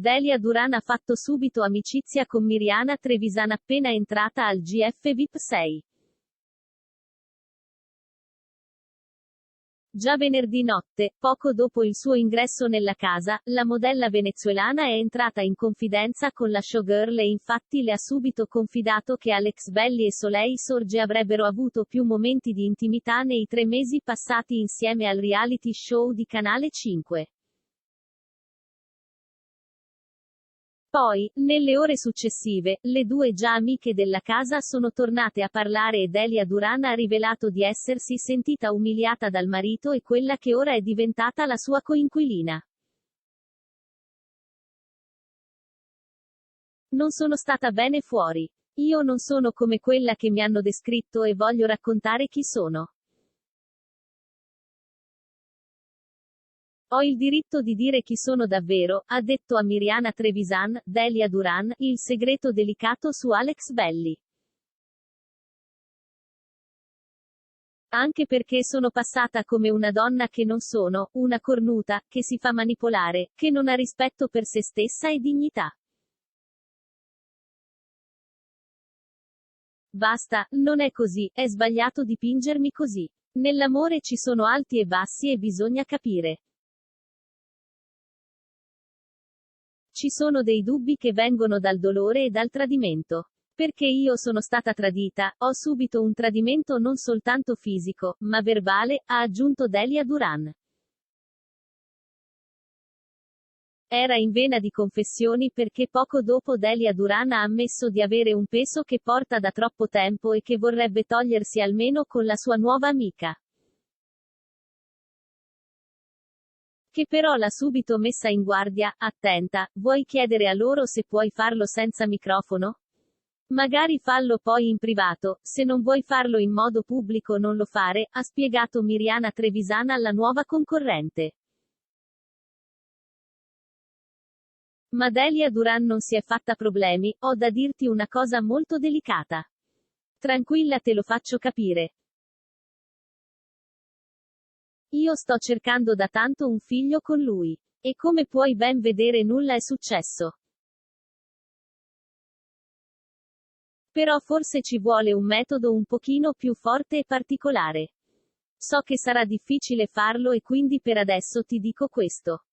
Delia Duran ha fatto subito amicizia con Mirjana Trevisan appena entrata al GF VIP 6. Già venerdì notte, poco dopo il suo ingresso nella casa, la modella venezuelana è entrata in confidenza con la showgirl e infatti le ha subito confidato che Alex Belli e Soleil Sorge avrebbero avuto più momenti di intimità nei 3 mesi passati insieme al reality show di Canale 5. Poi, nelle ore successive, le due già amiche della casa sono tornate a parlare e Delia Duran ha rivelato di essersi sentita umiliata dal marito e quella che ora è diventata la sua coinquilina. Non sono stata bene fuori. Io non sono come quella che mi hanno descritto e voglio raccontare chi sono. Ho il diritto di dire chi sono davvero, ha detto a Mirjana Trevisan, Delia Duran, il segreto delicato su Alex Belli. Anche perché sono passata come una donna che non sono, una cornuta, che si fa manipolare, che non ha rispetto per se stessa e dignità. Basta, non è così, è sbagliato dipingermi così. Nell'amore ci sono alti e bassi e bisogna capire. Ci sono dei dubbi che vengono dal dolore e dal tradimento. Perché io sono stata tradita, ho subito un tradimento non soltanto fisico, ma verbale, ha aggiunto Delia Duran. Era in vena di confessioni perché poco dopo Delia Duran ha ammesso di avere un peso che porta da troppo tempo e che vorrebbe togliersi almeno con la sua nuova amica. Che però l'ha subito messa in guardia, attenta, vuoi chiedere a loro se puoi farlo senza microfono? Magari fallo poi in privato, se non vuoi farlo in modo pubblico non lo fare, ha spiegato Mirjana Trevisan alla nuova concorrente. Ma Delia Duran non si è fatta problemi, ho da dirti una cosa molto delicata. Tranquilla, te lo faccio capire. Io sto cercando da tanto un figlio con lui. E come puoi ben vedere nulla è successo. Però forse ci vuole un metodo un pochino più forte e particolare. So che sarà difficile farlo e quindi per adesso ti dico questo.